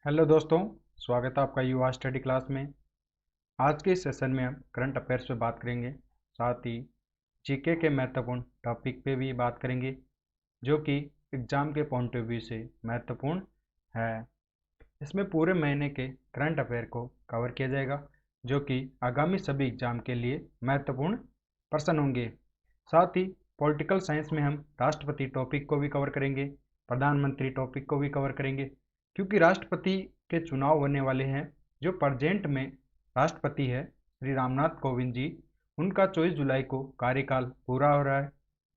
Hello दोस्तों, स्वागत है आपका युवा स्टडी क्लास में। आज के इस सेशन में हम करंट अफेयर्स पे बात करेंगे, साथ ही जीके के महत्वपूर्ण टॉपिक पे भी बात करेंगे जो कि एग्ज़ाम के पॉइंट ऑफ व्यू से महत्वपूर्ण है। इसमें पूरे महीने के करंट अफेयर को कवर किया जाएगा जो कि आगामी सभी एग्जाम के लिए महत्वपूर्ण प्रश्न होंगे। साथ ही पॉलिटिकल साइंस में हम राष्ट्रपति टॉपिक को भी कवर करेंगे, प्रधानमंत्री टॉपिक को भी कवर करेंगे, क्योंकि राष्ट्रपति के चुनाव होने वाले हैं। जो प्रेजेंट में राष्ट्रपति है श्री रामनाथ कोविंद जी, उनका 24 जुलाई को कार्यकाल पूरा हो रहा है,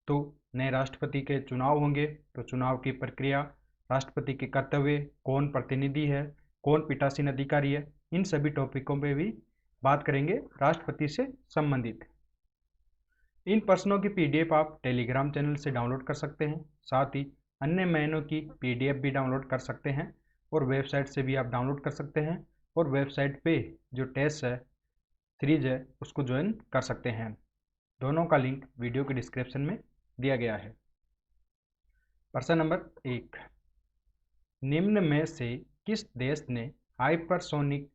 तो नए राष्ट्रपति के चुनाव होंगे। तो चुनाव की प्रक्रिया, राष्ट्रपति के कर्तव्य, कौन प्रतिनिधि है, कौन पीठासीन अधिकारी है, इन सभी टॉपिकों पे भी बात करेंगे राष्ट्रपति से संबंधित। इन प्रश्नों की पीडीएफ आप टेलीग्राम चैनल से डाउनलोड कर सकते हैं, साथ ही अन्य महीनों की पीडीएफ भी डाउनलोड कर सकते हैं और वेबसाइट से भी आप डाउनलोड कर सकते हैं। और वेबसाइट पे जो टेस्ट है, सीरीज है, उसको ज्वाइन कर सकते हैं। दोनों का लिंक वीडियो के डिस्क्रिप्शन में दिया गया है। प्रश्न नंबर 1, निम्न में से किस देश ने हाइपरसोनिक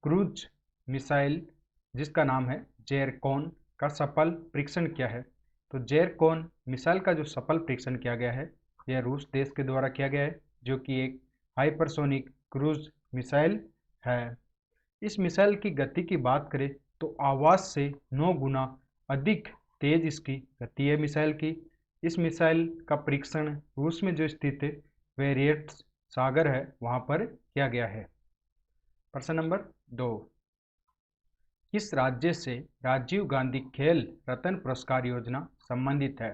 क्रूज मिसाइल जिसका नाम है जेरकॉन का सफल परीक्षण किया है? तो जेरकॉन मिसाइल का जो सफल परीक्षण किया गया है, यह रूस देश के द्वारा किया गया है, जो कि एक हाइपरसोनिक क्रूज मिसाइल है। इस मिसाइल की गति की बात करें तो आवाज़ से 9 गुना अधिक तेज इसकी गति है मिसाइल की। इस मिसाइल का परीक्षण रूस में जो स्थित वेरिएट सागर है वहाँ पर किया गया है। प्रश्न नंबर 2, किस राज्य से राजीव गांधी खेल रत्न पुरस्कार योजना संबंधित है?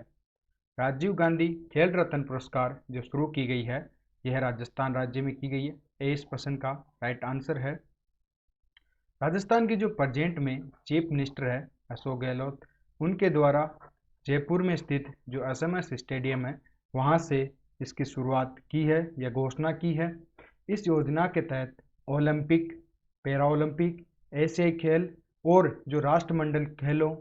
राजीव गांधी खेल रत्न पुरस्कार जो शुरू की गई है, यह राजस्थान राज्य में की गई है। ए इस प्रश्न का राइट आंसर है। राजस्थान की जो प्रेजेंट में चीफ मिनिस्टर है अशोक गहलोत, उनके द्वारा जयपुर में स्थित जो एसएमएस स्टेडियम है वहाँ से इसकी शुरुआत की है या घोषणा की है। इस योजना के तहत ओलंपिक, पैरा ओलंपिक, एशियाई खेल और जो राष्ट्रमंडल खेलों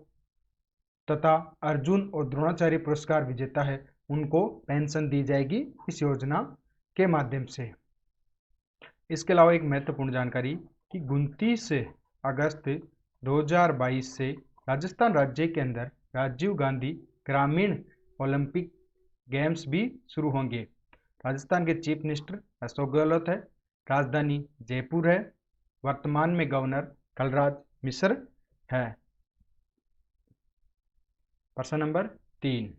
तथा अर्जुन और द्रोणाचार्य पुरस्कार विजेता है उनको पेंशन दी जाएगी इस योजना के माध्यम से। इसके अलावा एक महत्वपूर्ण जानकारी कि 29 अगस्त 2022 से राजस्थान राज्य के अंदर राजीव गांधी ग्रामीण ओलंपिक गेम्स भी शुरू होंगे। राजस्थान के चीफ मिनिस्टर अशोक गहलोत है, राजधानी जयपुर है, वर्तमान में गवर्नर कलराज मिश्र है। प्रश्न नंबर 3,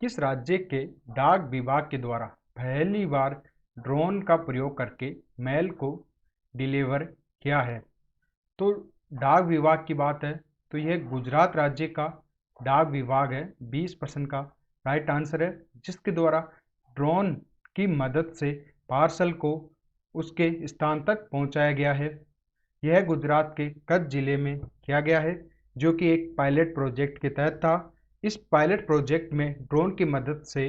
किस राज्य के डाक विभाग के द्वारा पहली बार ड्रोन का प्रयोग करके मेल को डिलीवर किया है? तो डाक विभाग की बात है तो यह गुजरात राज्य का डाक विभाग है। 20% का राइट आंसर है, जिसके द्वारा ड्रोन की मदद से पार्सल को उसके स्थान तक पहुंचाया गया है। यह गुजरात के कच्छ जिले में किया गया है, जो कि एक पायलट प्रोजेक्ट के तहत था। इस पायलट प्रोजेक्ट में ड्रोन की मदद से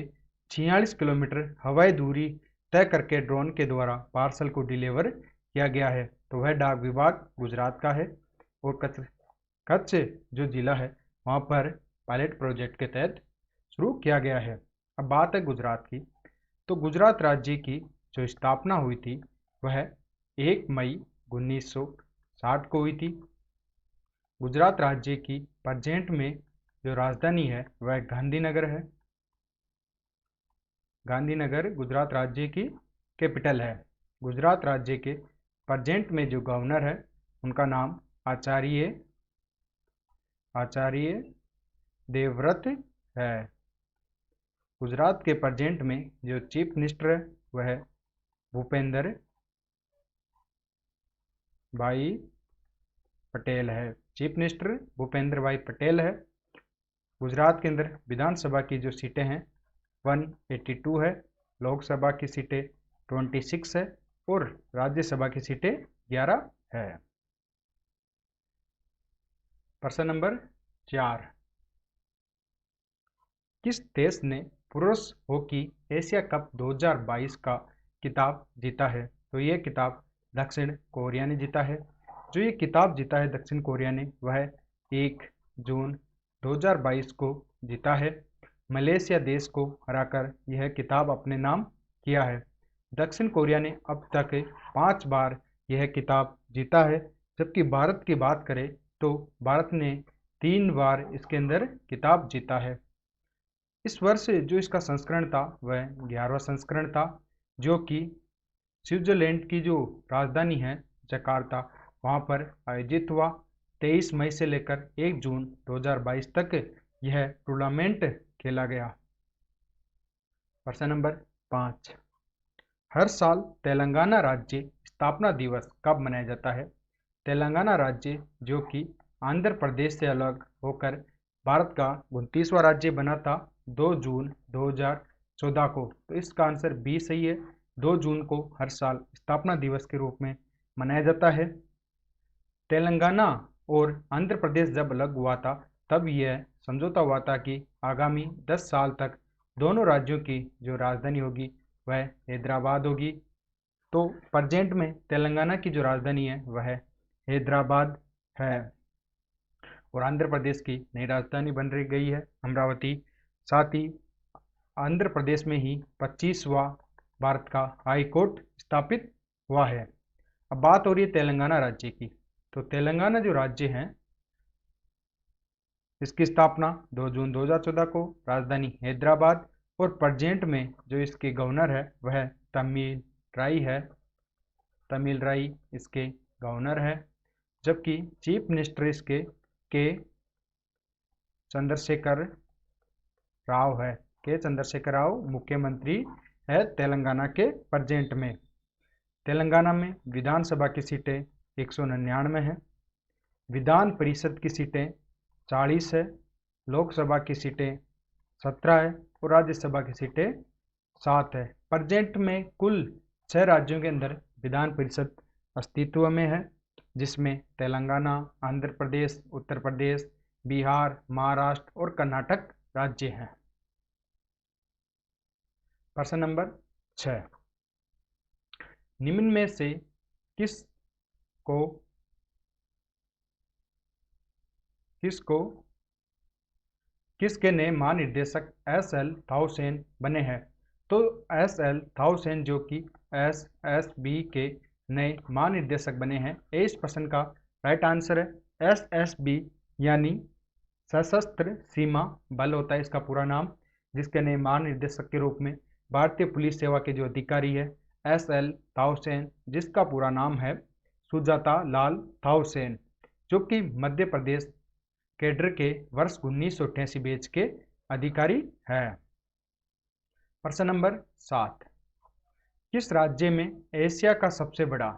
46 किलोमीटर हवाई दूरी तय करके ड्रोन के द्वारा पार्सल को डिलीवर किया गया है। तो वह डाक विभाग गुजरात का है और कच्छ जो जिला है वहाँ पर पायलट प्रोजेक्ट के तहत शुरू किया गया है। अब बात है गुजरात की, तो गुजरात राज्य की जो स्थापना हुई थी वह 1 मई 1960 को हुई थी। गुजरात राज्य की प्रेजेंट में जो राजधानी है वह गांधीनगर है। गांधीनगर गुजरात राज्य की कैपिटल है। गुजरात राज्य के प्रेजेंट में जो गवर्नर है उनका नाम आचार्य देवव्रत है। गुजरात के प्रेजेंट में जो चीफ मिनिस्टर है वह भूपेंद्र भाई पटेल है। चीफ मिनिस्टर भूपेंद्र भाई पटेल है। गुजरात के अंदर विधानसभा की जो सीटें हैं 182 है, लोकसभा की सीटें 26 है और राज्यसभा की सीटें 11 है। प्रश्न नंबर 4, किस देश ने पुरुष हॉकी एशिया कप 2022 का खिताब जीता है? तो ये खिताब दक्षिण कोरिया ने जीता है। जो ये खिताब जीता है दक्षिण कोरिया ने वह 1 जून 2022 को जीता है। मलेशिया देश को हराकर यह खिताब अपने नाम किया है। दक्षिण कोरिया ने अब तक 5 बार यह खिताब जीता है, जबकि भारत की बात करें तो भारत ने 3 बार इसके अंदर खिताब जीता है। इस वर्ष जो इसका संस्करण था वह 11वां संस्करण था, जो कि स्विट्जरलैंड की जो राजधानी है जकार्ता वहाँ पर आयोजित हुआ। 23 मई से लेकर 1 जून 2022 तक यह टूर्नामेंट खेला गया। प्रश्न नंबर 5, हर साल तेलंगाना राज्य स्थापना दिवस कब मनाया जाता है? तेलंगाना राज्य जो कि आंध्र प्रदेश से अलग होकर भारत का 29वां राज्य बना था 2 जून 2014 को, तो इसका आंसर बी सही है। 2 जून को हर साल स्थापना दिवस के रूप में मनाया जाता है। तेलंगाना और आंध्र प्रदेश जब अलग हुआ था तब यह समझौता हुआ था कि आगामी 10 साल तक दोनों राज्यों की जो राजधानी होगी वह हैदराबाद होगी। तो प्रेजेंट में तेलंगाना की जो राजधानी है वह हैदराबाद है और आंध्र प्रदेश की नई राजधानी बन रही गई है अमरावती। साथ ही आंध्र प्रदेश में ही 25वां भारत का हाई कोर्ट स्थापित हुआ है। अब बात हो रही है तेलंगाना राज्य की, तो तेलंगाना जो राज्य है इसकी स्थापना 2 जून 2014 को, राजधानी हैदराबाद, और प्रेजेंट में जो इसके गवर्नर है वह तमिल राई है। तमिल राई इसके गवर्नर है, जबकि चीफ मिनिस्टर इसके के चंद्रशेखर राव है। के चंद्रशेखर राव मुख्यमंत्री है तेलंगाना के प्रेजेंट में। तेलंगाना में विधानसभा की सीटें 199 है, विधान परिषद की सीटें 40 है, लोकसभा की सीटें 17 है और राज्यसभा की सीटें 7 है। प्रेजेंट में कुल 6 राज्यों के अंदर विधान परिषद अस्तित्व में है, जिसमें तेलंगाना, आंध्र प्रदेश, उत्तर प्रदेश, बिहार, महाराष्ट्र और कर्नाटक राज्य हैं। प्रश्न नंबर 6, निम्न में से किसके नए महानिदेशक एस.एल. थाउसेन बने हैं? तो एस.एल. थाउसेन जो कि एसएसबी के नए महानिदेशक बने हैं। इस प्रश्न का राइट आंसर है एसएसबी यानी सशस्त्र सीमा बल होता है इसका पूरा नाम, जिसके नए महानिदेशक के रूप में भारतीय पुलिस सेवा के जो अधिकारी है एस.एल. थाउसेन, जिसका पूरा नाम है सुजाता लाल थाउसेन, जो कि मध्य प्रदेश कैडर के वर्ष 1988 बैच के अधिकारी है। प्रश्न नंबर 7, किस राज्य में एशिया का सबसे बड़ा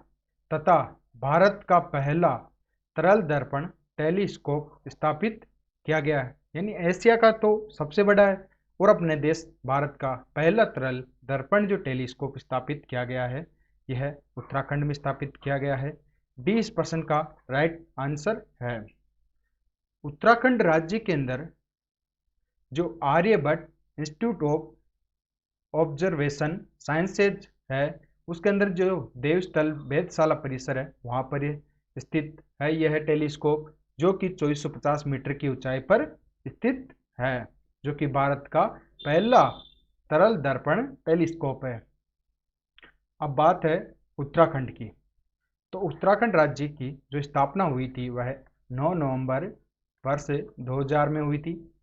तथा भारत का पहला तरल दर्पण टेलीस्कोप स्थापित किया गया है? यानी एशिया का तो सबसे बड़ा है और अपने देश भारत का पहला तरल दर्पण जो टेलीस्कोप स्थापित किया गया है यह उत्तराखंड में स्थापित किया गया है। डी इस प्रश्न का राइट आंसर है। उत्तराखंड राज्य के अंदर जो Aryabhatta institute of observation sciences है उसके अंदर जो देवस्थल वेधशाला परिसर है वहाँ पर स्थित है यह टेलीस्कोप, जो कि 2450 मीटर की ऊंचाई पर स्थित है, जो कि भारत का पहला तरल दर्पण टेलीस्कोप है। अब बात है उत्तराखंड की, तो उत्तराखंड राज्य की जो स्थापना हुई थी वह 9 नवंबर वर्ष 2000 में हुई थी।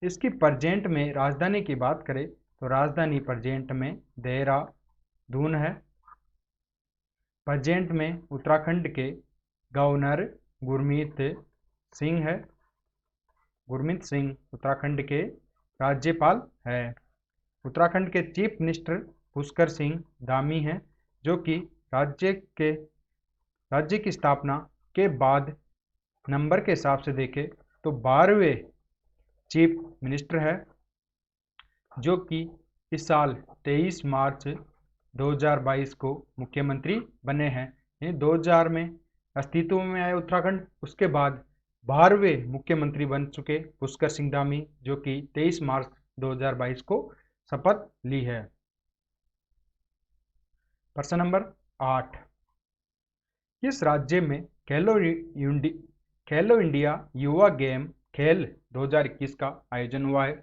इसकी प्रेजेंट में राजधानी की बात करें तो राजधानी प्रेजेंट में देहरादून है। प्रेजेंट में उत्तराखंड के गवर्नर गुरमीत सिंह है। गुरमीत सिंह उत्तराखंड के राज्यपाल है। उत्तराखंड के चीफ मिनिस्टर पुष्कर सिंह धामी हैं, जो कि राज्य की स्थापना के बाद नंबर के हिसाब से देखें तो 12वें चीफ मिनिस्टर है, जो कि इस साल 23 मार्च 2022 को मुख्यमंत्री बने हैं। 2000 में अस्तित्व में आए उत्तराखंड, उसके बाद 12वें मुख्यमंत्री बन चुके पुष्कर सिंह धामी, जो कि 23 मार्च 2022 को शपथ ली है। प्रश्न नंबर 8, किस राज्य में खेलो इंडिया युवा गेम खेल 2021 का आयोजन हुआ है?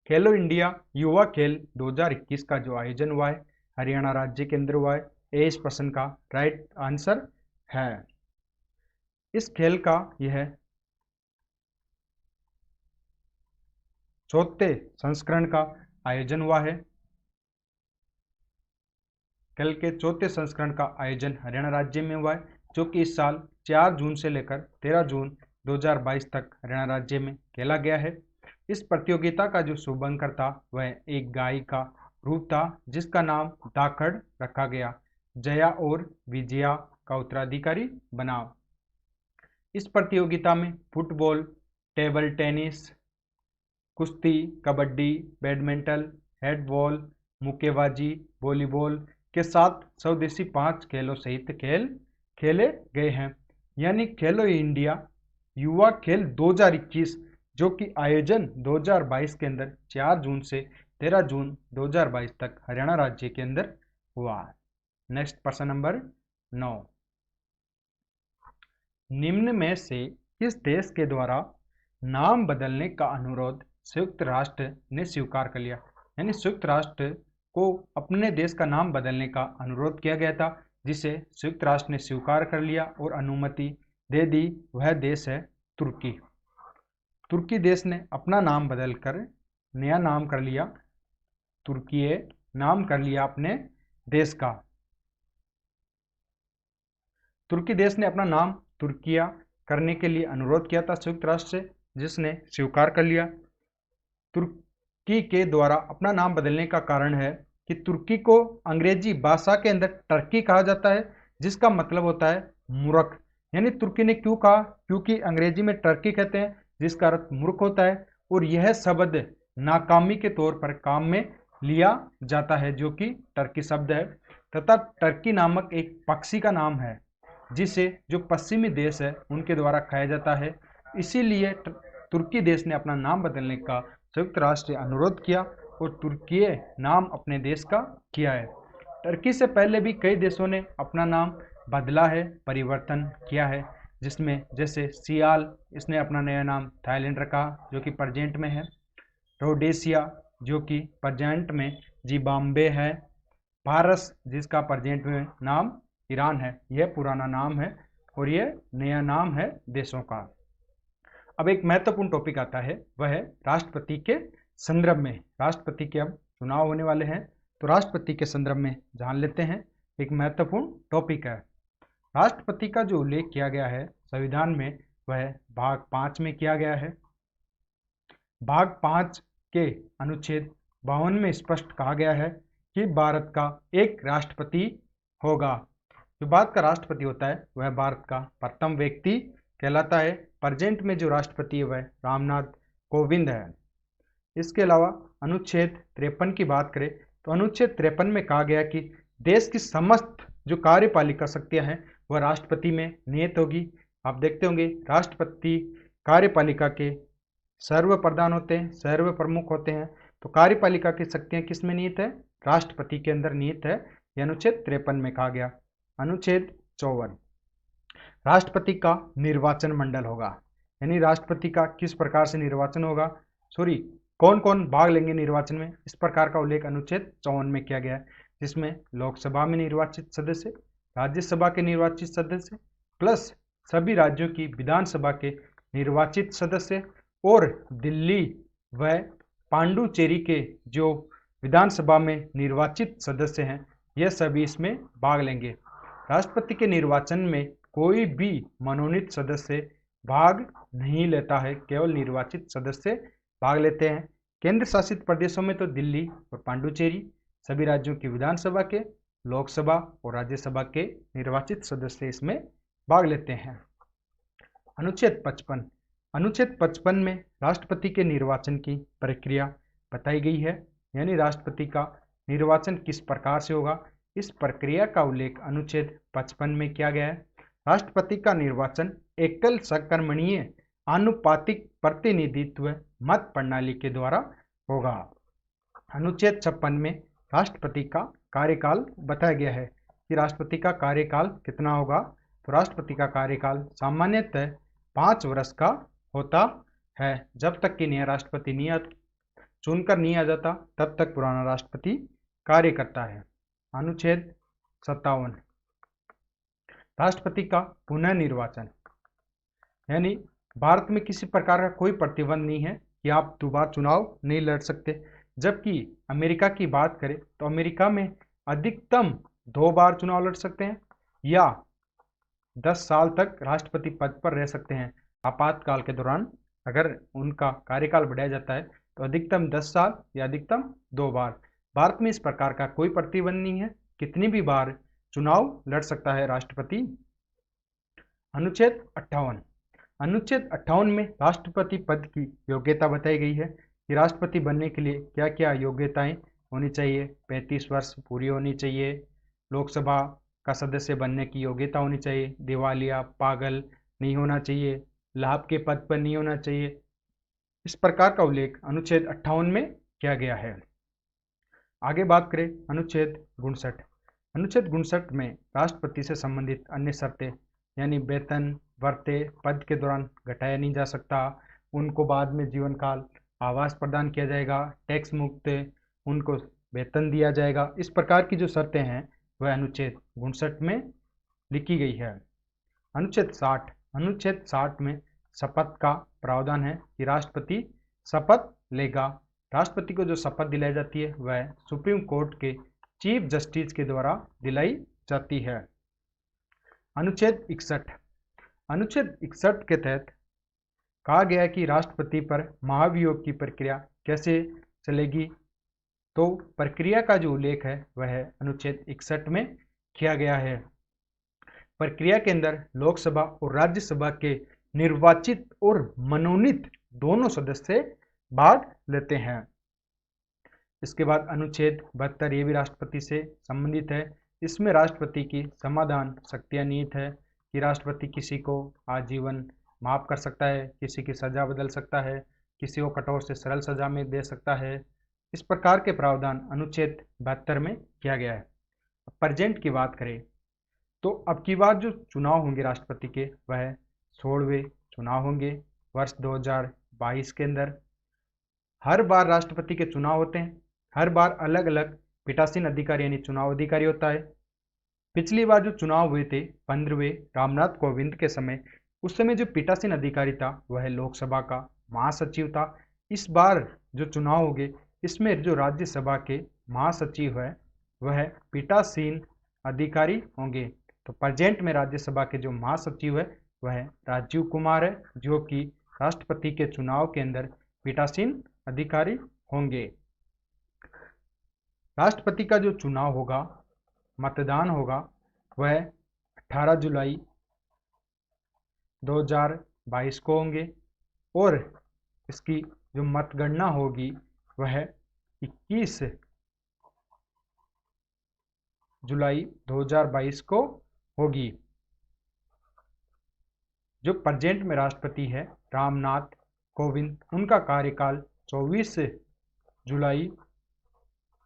खेलो इंडिया युवा खेल 2021 का जो आयोजन हुआ है हरियाणा राज्य के अंदर हुआ है। ए इस प्रश्न का राइट आंसर है। इस खेल का यह चौथे संस्करण का आयोजन हुआ है। खेल के चौथे संस्करण का आयोजन हरियाणा राज्य में हुआ है, जो कि इस साल 4 जून से लेकर 13 जून 2022 तक हरियाणा राज्य में खेला गया है। इस प्रतियोगिता का जो शुभांकर था वह एक गाय का रूप था, जिसका नाम दाखड़ रखा गया। जया और विजया का उत्तराधिकारी बना। इस प्रतियोगिता में फुटबॉल, टेबल टेनिस, कुश्ती, कबड्डी, बैडमिंटन, हैंडबॉल, मुक्केबाजी, वॉलीबॉल के साथ स्वदेशी 5 खेलों सहित खेल खेले गए हैं। यानी खेलो इंडिया युवा खेल 2021 जो कि आयोजन 2022 के अंदर 4 जून से 13 जून 2022 तक हरियाणा राज्य के अंदर हुआ। नेक्स्ट प्रश्न नंबर 9। निम्न में से किस देश के द्वारा नाम बदलने का अनुरोध संयुक्त राष्ट्र ने स्वीकार कर लिया? यानी संयुक्त राष्ट्र को अपने देश का नाम बदलने का अनुरोध किया गया था, जिसे संयुक्त राष्ट्र ने स्वीकार कर लिया और अनुमति दे दी। वह देश है तुर्की। तुर्की देश ने अपना नाम बदलकर नया नाम कर लिया। तुर्की नाम कर लिया अपने देश का। तुर्की देश ने अपना नाम तुर्किया करने के लिए अनुरोध किया था संयुक्त राष्ट्र से, जिसने स्वीकार कर लिया। तुर्की के द्वारा अपना नाम बदलने का कारण है कि तुर्की को अंग्रेजी भाषा के अंदर टर्की कहा जाता है, जिसका मतलब होता है मूर्ख। यानी तुर्की ने क्यों कहा? क्योंकि अंग्रेजी में टर्की कहते हैं, जिसका अर्थ मूर्ख होता है, और यह शब्द नाकामी के तौर पर काम में लिया जाता है, जो कि टर्की शब्द है। तथा टर्की नामक एक पक्षी का नाम है, जिसे जो पश्चिमी देश है उनके द्वारा खाया जाता है। इसीलिए तुर्की देश ने अपना नाम बदलने का संयुक्त राष्ट्र से अनुरोध किया और तुर्की नाम अपने देश का किया है। टर्की से पहले भी कई देशों ने अपना नाम बदला है, परिवर्तन किया है, जिसमें जैसे सियाल, इसने अपना नया नाम थाईलैंड रखा, जो कि प्रेजेंट में है। रोडेशिया, जो कि प्रेजेंट में जिम्बाब्वे है। फारस, जिसका प्रेजेंट में नाम ईरान है। यह पुराना नाम है और यह नया नाम है देशों का। अब एक महत्वपूर्ण टॉपिक आता है, वह है राष्ट्रपति के संदर्भ में। राष्ट्रपति के अब चुनाव होने वाले हैं, तो राष्ट्रपति के संदर्भ में जान लेते हैं। एक महत्वपूर्ण टॉपिक है। राष्ट्रपति का जो उल्लेख किया गया है संविधान में, वह भाग 5 में किया गया है। भाग 5 के अनुच्छेद 52 में स्पष्ट कहा गया है कि भारत का एक राष्ट्रपति होगा। जो भारत का राष्ट्रपति होता है वह भारत का प्रथम व्यक्ति कहलाता है। प्रेजेंट में जो राष्ट्रपति है वह रामनाथ कोविंद है। इसके अलावा अनुच्छेद 53 की बात करें तो अनुच्छेद 53 में कहा गया कि देश की समस्त जो कार्यपालिका शक्तियां हैं वह राष्ट्रपति में निहित होगी। आप देखते होंगे राष्ट्रपति कार्यपालिका के सर्व प्रधान होते हैं, सर्व प्रमुख होते हैं। तो कार्यपालिका की शक्तियां किस में निहित है? राष्ट्रपति के अंदर निहित है। यह अनुच्छेद 53 में कहा गया। अनुच्छेद 54, राष्ट्रपति का निर्वाचन मंडल होगा। यानी राष्ट्रपति का किस प्रकार से निर्वाचन होगा, कौन कौन भाग लेंगे निर्वाचन में, इस प्रकार का उल्लेख अनुच्छेद 54 में किया गया है। जिसमें लोकसभा में निर्वाचित सदस्य, राज्यसभा के निर्वाचित सदस्य, प्लस सभी राज्यों की विधानसभा के निर्वाचित सदस्य और दिल्ली व पांडुचेरी के जो विधानसभा में निर्वाचित सदस्य हैं, यह सभी इसमें भाग लेंगे। राष्ट्रपति के निर्वाचन में कोई भी मनोनीत सदस्य भाग नहीं लेता है, केवल निर्वाचित सदस्य भाग लेते हैं। केंद्र शासित प्रदेशों में तो दिल्ली और पांडुचेरी सभी राज्यों की विधानसभा के, लोकसभा और राज्यसभा के निर्वाचित सदस्य इसमें भाग लेते हैं। अनुच्छेद 55, अनुच्छेद 55 में राष्ट्रपति के निर्वाचन की प्रक्रिया बताई गई है। यानी राष्ट्रपति का निर्वाचन किस प्रकार से होगा, इस प्रक्रिया का उल्लेख अनुच्छेद 55 में किया गया है। राष्ट्रपति का निर्वाचन एकल सकर्मणीय आनुपातिक प्रतिनिधित्व मत प्रणाली के द्वारा होगा। अनुच्छेद 56 में राष्ट्रपति का कार्यकाल बताया गया है कि राष्ट्रपति का कार्यकाल कितना होगा। तो राष्ट्रपति का कार्यकाल सामान्यतः 5 वर्ष का होता है। जब तक कि नया राष्ट्रपति चुनकर नहीं आ जाता, तब तक पुराना राष्ट्रपति कार्य करता है। अनुच्छेद 57 राष्ट्रपति का पुनः निर्वाचन, यानी भारत में किसी प्रकार का कोई प्रतिबंध नहीं है कि आप दोबारा चुनाव नहीं लड़ सकते। जबकि अमेरिका की बात करें तो अमेरिका में अधिकतम 2 बार चुनाव लड़ सकते हैं या 10 साल तक राष्ट्रपति पद पर रह सकते हैं। आपातकाल के दौरान अगर उनका कार्यकाल बढ़ाया जाता है तो अधिकतम 10 साल या अधिकतम 2 बार। भारत में इस प्रकार का कोई प्रतिबंध नहीं है, कितनी भी बार चुनाव लड़ सकता है राष्ट्रपति। अनुच्छेद 58 अनुच्छेद 58 में राष्ट्रपति पद की योग्यता बताई गई है कि राष्ट्रपति बनने के लिए क्या क्या योग्यताएं होनी चाहिए। 35 वर्ष पूरी होनी चाहिए, लोकसभा का सदस्य बनने की योग्यता होनी चाहिए, दिवालिया पागल नहीं होना चाहिए, लाभ के पद पर नहीं होना चाहिए। इस प्रकार का उल्लेख अनुच्छेद 58 में किया गया है। आगे बात करें अनुच्छेद 59। अनुच्छेद 59 में राष्ट्रपति से संबंधित अन्य शर्तें, यानी वेतन भत्ते पद के दौरान घटाया नहीं जा सकता, उनको बाद में जीवन काल आवास प्रदान किया जाएगा, टैक्स मुक्त उनको वेतन दिया जाएगा। इस प्रकार की जो शर्तें हैं वह अनुच्छेद 59 में लिखी गई है। अनुच्छेद 60 अनुच्छेद 60 में शपथ का प्रावधान है कि राष्ट्रपति शपथ लेगा। राष्ट्रपति को जो शपथ दिलाई जाती है वह सुप्रीम कोर्ट के चीफ जस्टिस के द्वारा दिलाई जाती है। अनुच्छेद 61 अनुच्छेद 61 के तहत कहा गया है कि राष्ट्रपति पर महाभियोग की प्रक्रिया कैसे चलेगी। तो प्रक्रिया का जो उल्लेख है वह अनुच्छेद 61 में किया गया है। प्रक्रिया के अंदर लोकसभा और राज्यसभा के निर्वाचित और मनोनीत दोनों सदस्य भाग लेते हैं। इसके बाद अनुच्छेद 72 ये भी राष्ट्रपति से संबंधित है। इसमें राष्ट्रपति की समाधान शक्तियां निहित है कि राष्ट्रपति किसी को आजीवन माफ कर सकता है, किसी की सजा बदल सकता है, किसी को कठोर से सरल सजा में दे सकता है। इस प्रकार के प्रावधान अनुच्छेद 72 में किया गया है। प्रेजेंट की बात करें तो अब की बार जो चुनाव होंगे राष्ट्रपति के वह 16वें चुनाव होंगे वर्ष 2022 के अंदर। हर बार राष्ट्रपति के चुनाव होते हैं, हर बार अलग अलग पीठासीन अधिकारी यानी चुनाव अधिकारी होता है। पिछली बार जो चुनाव हुए थे 15वें रामनाथ कोविंद के समय, उस समय जो पीठासीन अधिकारी था वह लोकसभा का महासचिव था। इस बार जो चुनाव होंगे इसमें जो राज्यसभा के महासचिव है वह पीठासीन अधिकारी होंगे। तो प्रेजेंट में राज्यसभा के जो महासचिव है वह राजीव कुमार है, जो कि राष्ट्रपति के चुनाव के अंदर पीठासीन अधिकारी होंगे। राष्ट्रपति का जो चुनाव होगा, मतदान होगा, वह 18 जुलाई 2022 को होंगे और इसकी जो मतगणना होगी वह 21 जुलाई 2022 को होगी। जो प्रेजेंट में राष्ट्रपति है रामनाथ कोविंद, उनका कार्यकाल 24 जुलाई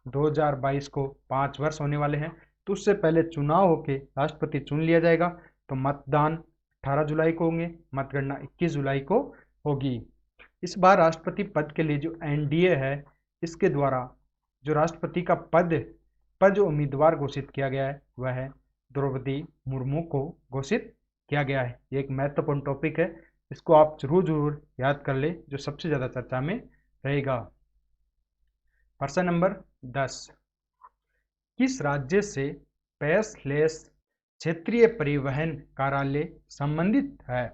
2022 को 5 वर्ष होने वाले हैं। तो उससे पहले चुनाव होके राष्ट्रपति चुन लिया जाएगा। तो मतदान 18 जुलाई को होंगे, मतगणना 21 जुलाई को होगी। इस बार राष्ट्रपति पद के लिए जो एनडीए है इसके द्वारा जो राष्ट्रपति का पद पर जो उम्मीदवार घोषित किया गया है वह है द्रौपदी मुर्मू को घोषित किया गया है। ये एक महत्वपूर्ण टॉपिक है, इसको आप जरूर याद कर ले, जो सबसे ज़्यादा चर्चा में रहेगा। प्रश्न नंबर 10, किस राज्य से पैसलेस क्षेत्रीय परिवहन कार्यालय संबंधित है?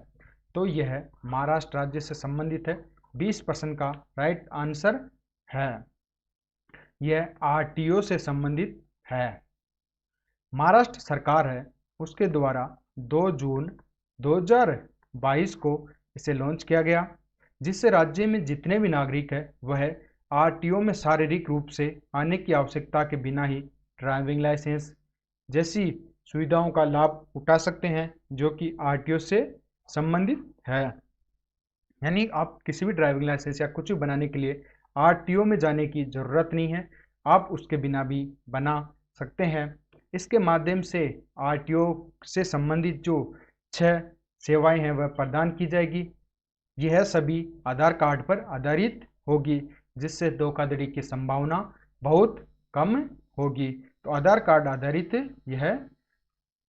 तो यह महाराष्ट्र राज्य से संबंधित है। 20% का राइट आंसर है। यह आरटीओ से संबंधित है। महाराष्ट्र सरकार है, उसके द्वारा 2 जून 2022 को इसे लॉन्च किया गया, जिससे राज्य में जितने भी नागरिक हैं वह आरटीओ में शारीरिक रूप से आने की आवश्यकता के बिना ही ड्राइविंग लाइसेंस जैसी सुविधाओं का लाभ उठा सकते हैं, जो कि आरटीओ से संबंधित है। यानी आप किसी भी ड्राइविंग लाइसेंस या कुछ भी बनाने के लिए आरटीओ में जाने की ज़रूरत नहीं है, आप उसके बिना भी बना सकते हैं। इसके माध्यम से आरटीओ से संबंधित जो 6 सेवाएं हैं वह प्रदान की जाएगी। यह सभी आधार कार्ड पर आधारित होगी, जिससे धोखाधड़ी की संभावना बहुत कम होगी। तो आधार कार्ड आधारित यह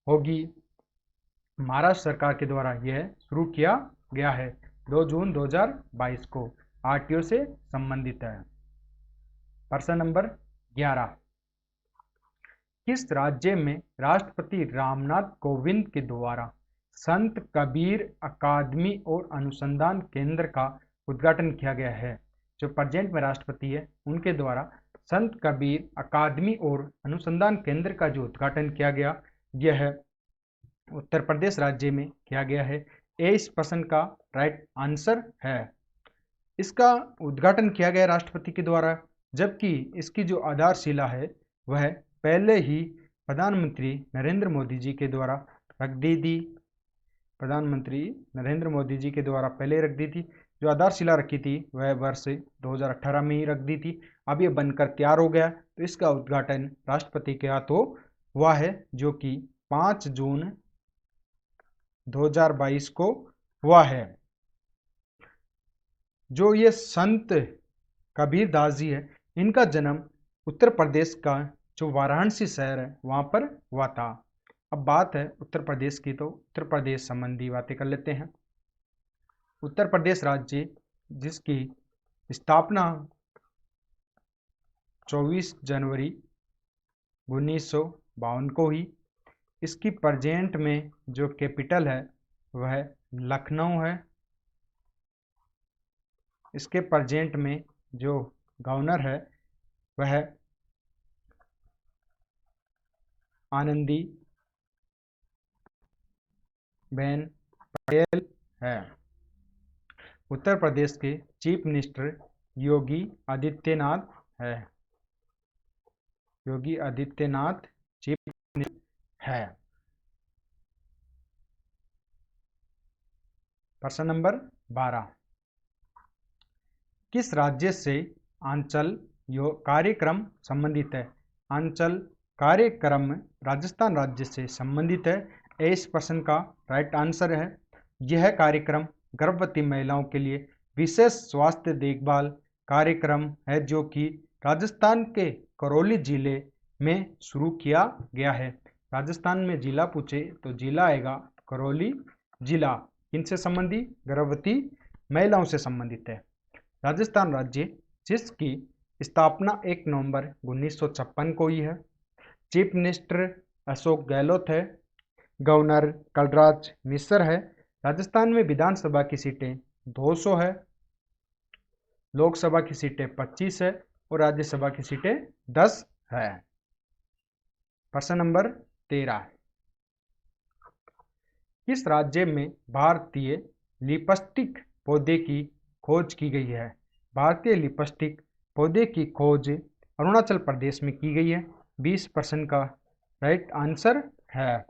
होगी। महाराष्ट्र सरकार के द्वारा यह शुरू किया गया है 2 जून 2022 को। आरटीओ से संबंधित है। प्रश्न नंबर 11, किस राज्य में राष्ट्रपति रामनाथ कोविंद के द्वारा संत कबीर अकादमी और अनुसंधान केंद्र का उद्घाटन किया गया है? जो प्रेजेंट में राष्ट्रपति है उनके द्वारा संत कबीर अकादमी और अनुसंधान केंद्र का जो उद्घाटन किया गया यह उत्तर प्रदेश राज्य में किया गया है। ए इस प्रश्न का राइट आंसर है। इसका उद्घाटन किया गया राष्ट्रपति के द्वारा, जबकि इसकी जो आधारशिला है वह पहले ही प्रधानमंत्री नरेंद्र मोदी जी के द्वारा रख दी थी। प्रधानमंत्री नरेंद्र मोदी जी के द्वारा पहले रख दी थी। जो आधारशिला रखी थी वह वर्ष 2018 में ही रख दी थी। अब ये बनकर तैयार हो गया, तो इसका उद्घाटन राष्ट्रपति के हाथों हुआ है, जो कि 5 जून 2022 को हुआ है। जो ये संत कबीर दास जी है, इनका जन्म उत्तर प्रदेश का जो वाराणसी शहर है वहाँ पर हुआ था। अब बात है उत्तर प्रदेश की, तो उत्तर प्रदेश संबंधी बातें कर लेते हैं। उत्तर प्रदेश राज्य जिसकी स्थापना 24 जनवरी 1952 को हुई। इसकी प्रेजेंट में जो कैपिटल है वह लखनऊ है। इसके प्रेजेंट में जो गवर्नर है वह आनंदी बेन पटेल है। उत्तर प्रदेश के चीफ मिनिस्टर योगी आदित्यनाथ है। योगी आदित्यनाथ चीफ मिनिस्टर है। प्रश्न नंबर 12, किस राज्य से आंचल कार्यक्रम संबंधित है? आंचल कार्यक्रम राजस्थान राज्य से संबंधित है। इस प्रश्न का राइट आंसर है। यह कार्यक्रम गर्भवती महिलाओं के लिए विशेष स्वास्थ्य देखभाल कार्यक्रम है, जो कि राजस्थान के करौली जिले में शुरू किया गया है। राजस्थान में जिला पूछे तो जिला आएगा करौली जिला। किनसे संबंधी? गर्भवती महिलाओं से संबंधित है। राजस्थान राज्य जिसकी स्थापना 1 नवंबर 1956 को हुई है। चीफ मिनिस्टर अशोक गहलोत है। गवर्नर कलराज मिश्र है। राजस्थान में विधानसभा की सीटें 200 है। लोकसभा की सीटें 25 है और राज्यसभा की सीटें 10 है। प्रश्न नंबर 13, किस राज्य में भारतीय लिपस्टिक पौधे की खोज की गई है? भारतीय लिपस्टिक पौधे की खोज अरुणाचल प्रदेश में की गई है। 20% का राइट आंसर है।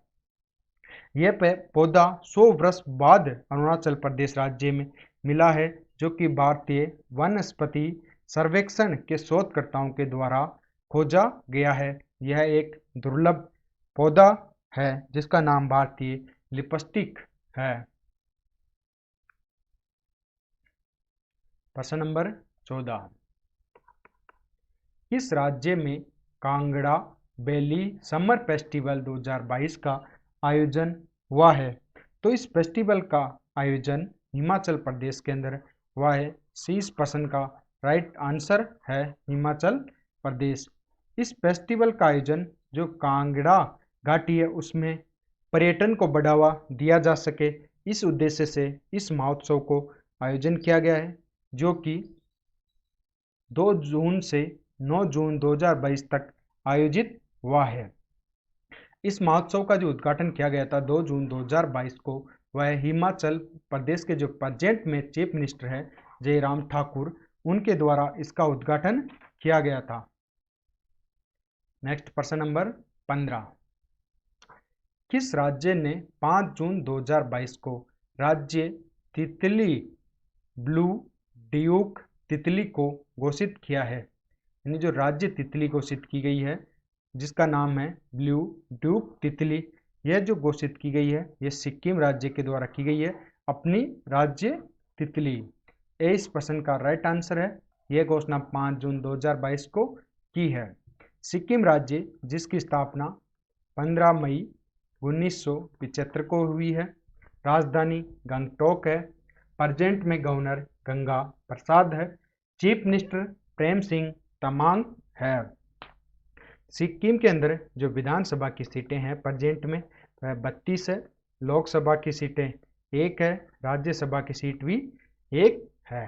यह पौधा 100 वर्ष बाद अरुणाचल प्रदेश राज्य में मिला है, जो कि भारतीय वनस्पति सर्वेक्षण के शोधकर्ताओं के द्वारा खोजा गया है। यह एक दुर्लभ पौधा है जिसका नाम भारतीय लिपस्टिक है। प्रश्न नंबर 14, किस राज्य में कांगड़ा वैली समर फेस्टिवल 2022 का आयोजन हुआ है? तो इस फेस्टिवल का आयोजन हिमाचल प्रदेश के अंदर हुआ है। 30% का राइट आंसर है हिमाचल प्रदेश। इस फेस्टिवल का आयोजन जो कांगड़ा घाटी है उसमें पर्यटन को बढ़ावा दिया जा सके, इस उद्देश्य से इस महोत्सव को आयोजन किया गया है, जो कि 2 जून से 9 जून 2022 तक आयोजित हुआ है। इस महोत्सव का जो उद्घाटन किया गया था 2 जून 2022 को, वह हिमाचल प्रदेश के जो प्रेजेंट में चीफ मिनिस्टर है जयराम ठाकुर, उनके द्वारा इसका उद्घाटन किया गया था। नेक्स्ट प्रश्न नंबर 15, किस राज्य ने 5 जून 2022 को राज्य तितली ब्लू ड्यूक तितली को घोषित किया है? यानी जो राज्य तितली घोषित की गई है जिसका नाम है ब्लू ड्यूक तितली, यह जो घोषित की गई है यह सिक्किम राज्य के द्वारा की गई है अपनी राज्य तितली। इस प्रश्न का राइट आंसर है। यह घोषणा 5 जून 2022 को की है। सिक्किम राज्य जिसकी स्थापना 15 मई 1975 को हुई है। राजधानी गंगटोक है। प्रेजेंट में गवर्नर गंगा प्रसाद है। चीफ मिनिस्टर प्रेम सिंह तमांग है। सिक्किम के अंदर जो विधानसभा की सीटें हैं प्रेजेंट में वह 32 है। लोकसभा की सीटें 1 है। राज्यसभा की सीट भी 1 है।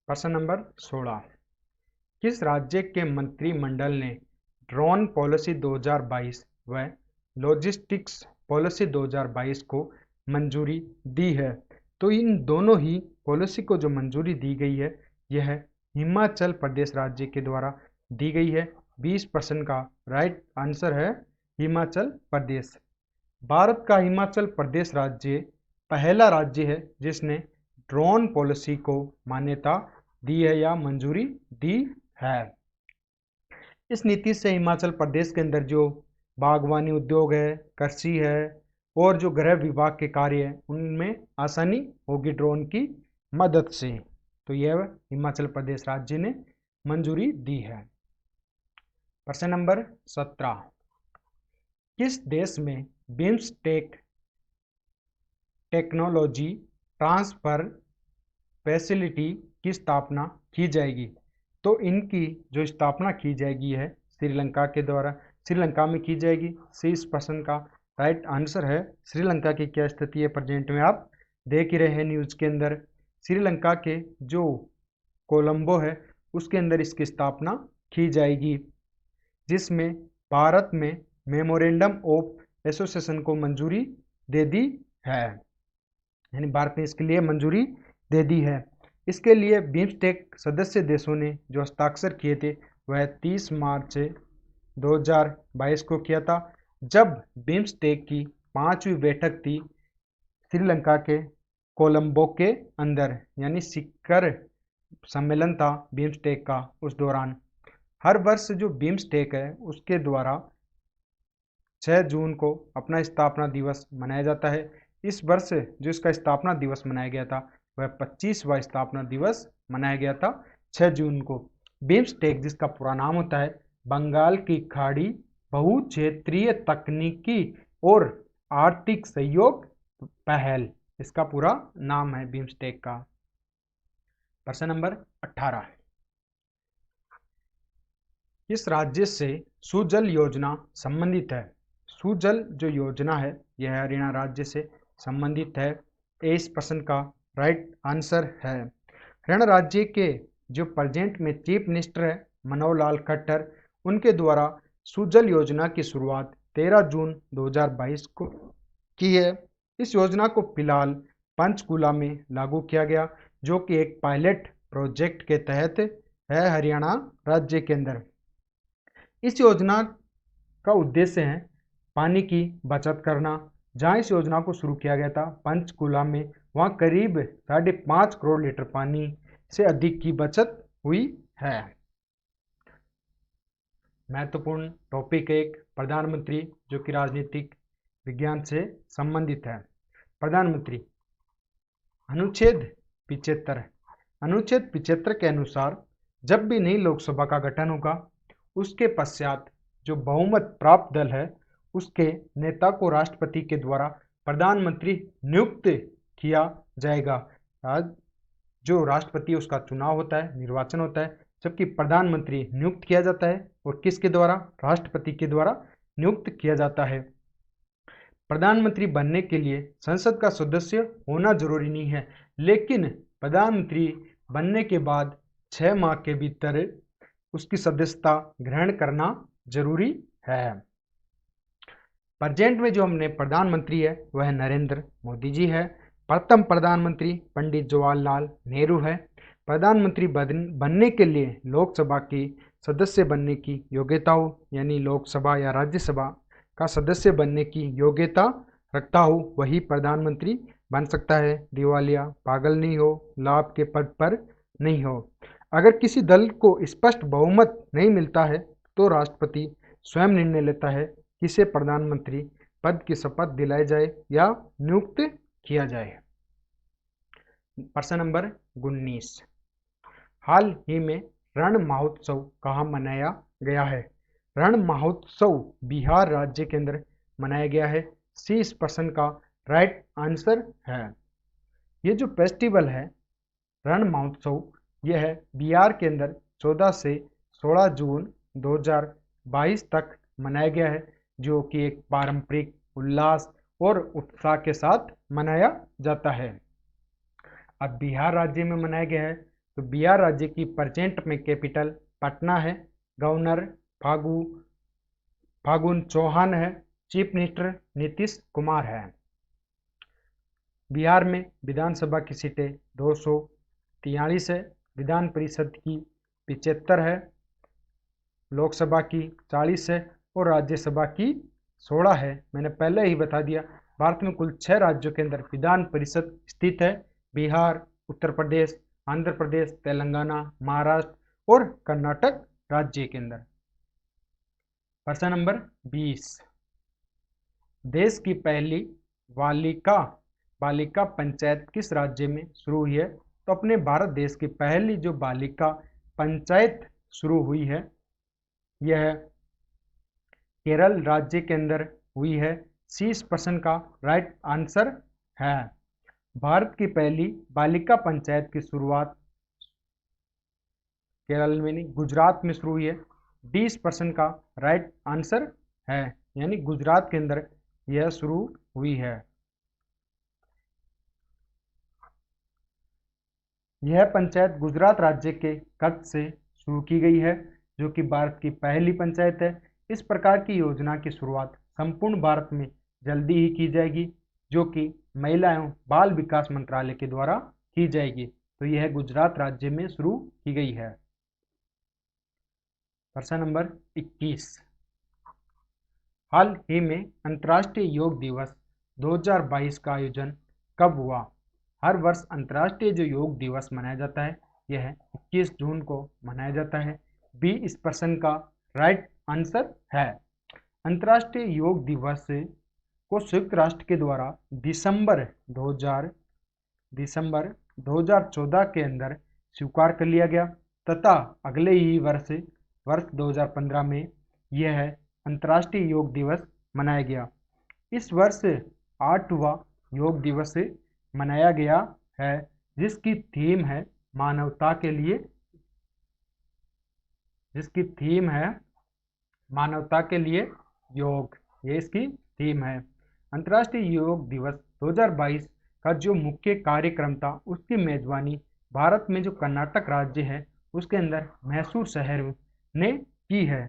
प्रश्न नंबर 16, किस राज्य के मंत्रिमंडल ने ड्रोन पॉलिसी 2022 व लॉजिस्टिक्स पॉलिसी 2022 को मंजूरी दी है? तो इन दोनों ही पॉलिसी को जो मंजूरी दी गई है यह हिमाचल प्रदेश राज्य के द्वारा दी गई है। 20% का राइट आंसर है हिमाचल प्रदेश। भारत का हिमाचल प्रदेश राज्य पहला राज्य है जिसने ड्रोन पॉलिसी को मान्यता दी है या मंजूरी दी है। इस नीति से हिमाचल प्रदेश के अंदर जो बागवानी उद्योग है, कृषि है और जो गृह विभाग के कार्य है उनमें आसानी होगी ड्रोन की मदद से। तो यह हिमाचल प्रदेश राज्य ने मंजूरी दी है। प्रश्न नंबर 17, किस देश में बिम्स्टेक टेक्नोलॉजी ट्रांसफर फैसिलिटी की स्थापना की जाएगी? तो इनकी जो स्थापना की जाएगी है श्रीलंका के द्वारा, श्रीलंका में की जाएगी। 30% का राइट आंसर है। श्रीलंका की क्या स्थिति है प्रेजेंट में आप देख ही रहे हैं न्यूज के अंदर। श्रीलंका के जो कोलंबो है उसके अंदर इसकी स्थापना की जाएगी, जिसमें भारत में मेमोरेंडम ऑफ एसोसिएशन को मंजूरी दे दी है, यानी भारत ने इसके लिए मंजूरी दे दी है। इसके लिए बिम्स्टेक सदस्य देशों ने जो हस्ताक्षर किए थे वह 30 मार्च 2022 को किया था, जब बिम्स्टेक की 5वीं बैठक थी श्रीलंका के कोलंबो के अंदर, यानी शिखर सम्मेलन था बिम्स्टेक का। उस दौरान हर वर्ष जो बिम्स्टेक है उसके द्वारा 6 जून को अपना स्थापना दिवस मनाया जाता है। इस वर्ष जो इसका स्थापना दिवस मनाया गया था वह 25वां स्थापना दिवस मनाया गया था 6 जून को। बिम्स्टेक जिसका पूरा नाम होता है बंगाल की खाड़ी बहुक्षेत्रीय तकनीकी और आर्थिक सहयोग पहल, इसका पूरा नाम है बिम्स्टेक का। प्रश्न नंबर 18, किस राज्य से सुजल योजना संबंधित है? सुजल जो योजना है यह हरियाणा राज्य से संबंधित है। 23% का राइट आंसर है। हरियाणा राज्य के जो प्रेजेंट में चीफ मिनिस्टर है मनोहर लाल खट्टर, उनके द्वारा सुजल योजना की शुरुआत 13 जून 2022 को की है। इस योजना को फिलहाल पंचकुला में लागू किया गया, जो कि एक पायलट प्रोजेक्ट के तहत है हरियाणा राज्य के अंदर। इस योजना का उद्देश्य है पानी की बचत करना। जहां इस योजना को शुरू किया गया था पंचकुला में, वहां करीब 5.5 करोड़ लीटर पानी से अधिक की बचत हुई है। महत्वपूर्ण टॉपिक 1, प्रधानमंत्री, जो कि राजनीतिक विज्ञान से संबंधित है। प्रधानमंत्री अनुच्छेद 75, अनुच्छेद 75 के अनुसार जब भी नई लोकसभा का गठन होगा उसके पश्चात जो बहुमत प्राप्त दल है उसके नेता को राष्ट्रपति के द्वारा प्रधानमंत्री नियुक्त किया जाएगा। आज जो राष्ट्रपति उसका चुनाव होता है, निर्वाचन होता है, जबकि प्रधानमंत्री नियुक्त किया जाता है और किसके द्वारा? राष्ट्रपति के द्वारा नियुक्त किया जाता है। प्रधानमंत्री बनने के लिए संसद का सदस्य होना जरूरी नहीं है, लेकिन प्रधानमंत्री बनने के बाद 6 माह के भीतर उसकी सदस्यता ग्रहण करना जरूरी है। प्रेजेंट में जो हमने प्रधानमंत्री है वह नरेंद्र मोदी जी है। प्रथम प्रधानमंत्री पंडित जवाहरलाल नेहरू है। प्रधानमंत्री बनने के लिए लोकसभा की सदस्य बनने की योग्यता हो, यानी लोकसभा या राज्यसभा का सदस्य बनने की योग्यता रखता हो, वही प्रधानमंत्री बन सकता है। दिवालिया, पागल नहीं हो, लाभ के पद पर नहीं हो। अगर किसी दल को स्पष्ट बहुमत नहीं मिलता है तो राष्ट्रपति स्वयं निर्णय लेता है किसे प्रधानमंत्री पद की शपथ दिलाई जाए या नियुक्त किया जाए। प्रश्न नंबर 19, हाल ही में रण महोत्सव कहाँ मनाया गया है? रण महोत्सव बिहार राज्य के अंदर मनाया गया है। सी इस प्रश्न का राइट आंसर है। ये जो फेस्टिवल है रण महोत्सव, यह है बिहार के अंदर 14 से 16 जून 2022 तक मनाया गया है, जो कि एक पारंपरिक उल्लास और उत्साह के साथ मनाया जाता है। अब बिहार राज्य में मनाया गया है, तो बिहार राज्य की प्रेजेंट में कैपिटल पटना है। गवर्नर फागुन चौहान है। चीफ मिनिस्टर नीतीश कुमार है। बिहार में विधानसभा की सीटें 243 है। विधान परिषद की 75 है। लोकसभा की 40 है और राज्यसभा की 16 है। मैंने पहले ही बता दिया, भारत में कुल 6 राज्यों के अंदर विधान परिषद स्थित है। बिहार, उत्तर प्रदेश, आंध्र प्रदेश, तेलंगाना, महाराष्ट्र और कर्नाटक राज्य के अंदर। प्रश्न नंबर 20, देश की पहली बालिका पंचायत किस राज्य में शुरू हुई है? तो अपने भारत देश की पहली जो बालिका पंचायत शुरू हुई है, यह केरल राज्य के अंदर हुई है। सी इस प्रश्न का राइट आंसर है। भारत की पहली बालिका पंचायत की शुरुआत केरल में नहीं, गुजरात में शुरू हुई है। डी इस प्रश्न का राइट आंसर है, यानी गुजरात के अंदर यह शुरू हुई है। यह पंचायत गुजरात राज्य के कच्छ से शुरू की गई है, जो कि भारत की पहली पंचायत है। इस प्रकार की योजना की शुरुआत संपूर्ण भारत में जल्दी ही की जाएगी, जो कि महिला एवं बाल विकास मंत्रालय के द्वारा की जाएगी। तो यह गुजरात राज्य में शुरू की गई है। प्रश्न नंबर 21, हाल ही में अंतर्राष्ट्रीय योग दिवस 2022 का आयोजन कब हुआ? हर वर्ष अंतर्राष्ट्रीय जो योग दिवस मनाया जाता है, यह 21 जून को मनाया जाता है। बी इस प्रश्न का राइट आंसर है। अंतर्राष्ट्रीय योग दिवस को संयुक्त राष्ट्र के द्वारा दिसंबर 2014 के अंदर स्वीकार कर लिया गया तथा अगले ही वर्ष 2015 में यह अंतर्राष्ट्रीय योग दिवस मनाया गया। इस वर्ष 8वां योग दिवस मनाया गया है, जिसकी थीम है मानवता के लिए, योग। ये इसकी थीम है। अंतर्राष्ट्रीय योग दिवस 2022 का जो मुख्य कार्यक्रम था, उसकी मेजबानी भारत में जो कर्नाटक राज्य है उसके अंदर मैसूर शहर ने की है।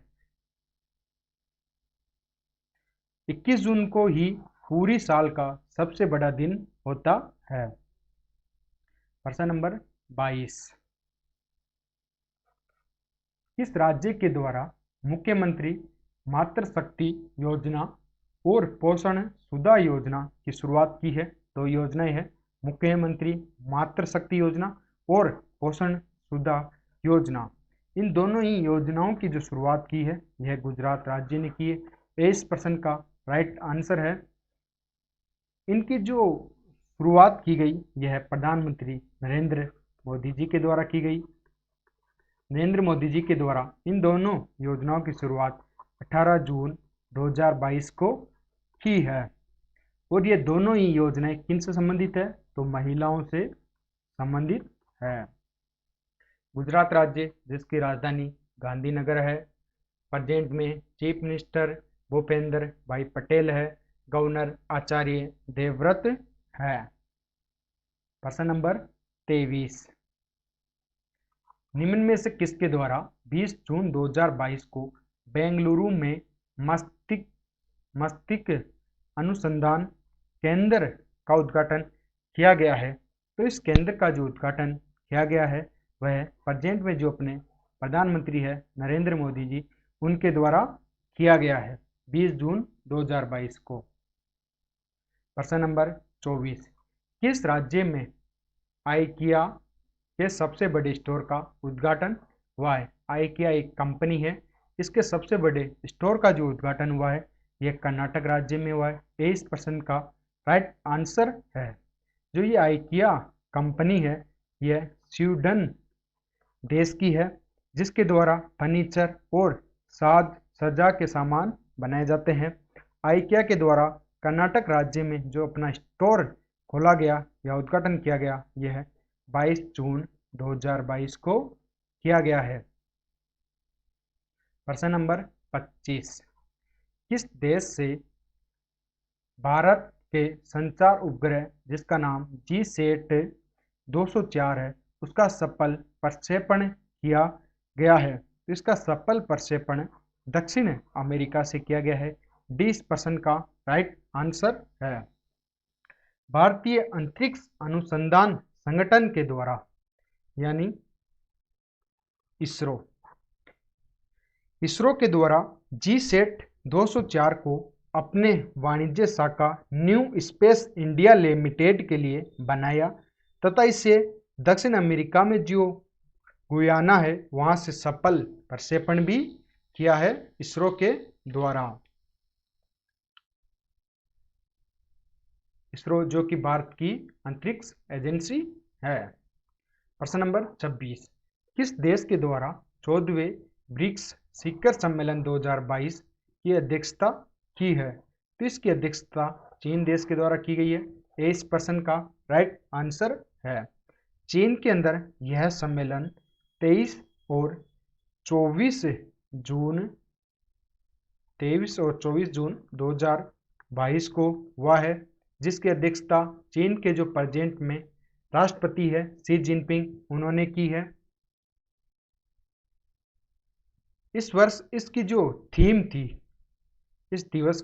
21 जून को ही पूरी साल का सबसे बड़ा दिन होता है। प्रश्न नंबर 22, किस राज्य के द्वारा मुख्यमंत्री मातृशक्ति योजना और पोषण सुधा योजना की शुरुआत की है? तो योजनाएं है मुख्यमंत्री मातृशक्ति योजना और पोषण सुधा योजना। इन दोनों ही योजनाओं की जो शुरुआत की है, यह गुजरात राज्य ने की है। इस प्रश्न का राइट आंसर है। इनकी जो शुरुआत की गई, यह प्रधानमंत्री नरेंद्र मोदी जी के द्वारा की गई। नरेंद्र मोदी जी के द्वारा इन दोनों योजनाओं की शुरुआत 18 जून 2022 को की है। और ये दोनों ही योजनाएं किनसे संबंधित है? तो महिलाओं से संबंधित है। गुजरात राज्य, जिसकी राजधानी गांधीनगर है, प्रेजेंट में चीफ मिनिस्टर भूपेंद्र भाई पटेल है। गवर्नर आचार्य देवव्रत है। प्रश्न नंबर 23, निम्न में से किसके द्वारा 20 जून 2022 को बेंगलुरु में मस्तिष्क अनुसंधान केंद्र का उद्घाटन किया गया है? तो इस केंद्र का जो उद्घाटन किया गया है, वह प्रेजेंट में जो अपने प्रधानमंत्री है नरेंद्र मोदी जी, उनके द्वारा किया गया है 20 जून 2022 को। प्रश्न नंबर 24, किस राज्य में आइकिया के सबसे बड़े स्टोर का उद्घाटन हुआ है? आइकिया एक कंपनी है, इसके सबसे बड़े स्टोर का जो उद्घाटन हुआ है, यह कर्नाटक राज्य में हुआ है। ये इस प्रश्न का राइट आंसर है। जो ये आइकिया कंपनी है, यह स्वीडन देश की है, जिसके द्वारा फर्नीचर और साज सज्जा के सामान बनाए जाते हैं। आइकिया के द्वारा कर्नाटक राज्य में जो अपना स्टोर खोला गया या उद्घाटन किया गया, यह 22 जून 2022 को किया गया है। प्रश्न नंबर 25, किस देश से भारत के संचार उपग्रह जिसका नाम जीसैट 204 है, उसका सफल प्रक्षेपण किया गया है? तो इसका सफल प्रक्षेपण दक्षिण अमेरिका से किया गया है। डी इस प्रश्न का राइट आंसर है। भारतीय अंतरिक्ष अनुसंधान संगठन के द्वारा यानी इसरो के द्वारा जीसैट 204 को अपने वाणिज्य शाखा न्यू स्पेस इंडिया लिमिटेड के लिए बनाया तथा इसे दक्षिण अमेरिका में जो गुयाना है वहां से सफल प्रक्षेपण भी किया है इसरो के द्वारा। इसरो जो कि भारत की अंतरिक्ष एजेंसी है। प्रश्न नंबर 26, किस देश के द्वारा 14वें ब्रिक्स शिखर सम्मेलन 2022 की अध्यक्षता की है? तो इसकी अध्यक्षता चीन देश के द्वारा की गई है। ये इस प्रश्न का राइट आंसर है। चीन के अंदर यह सम्मेलन 23 और 24 जून 2022 को हुआ है, जिसकी अध्यक्षता चीन के जो प्रेजेंट में राष्ट्रपति है शी जिनपिंग उन्होंने की है। इस वर्ष इसकी जो थीम थी, इस दिवस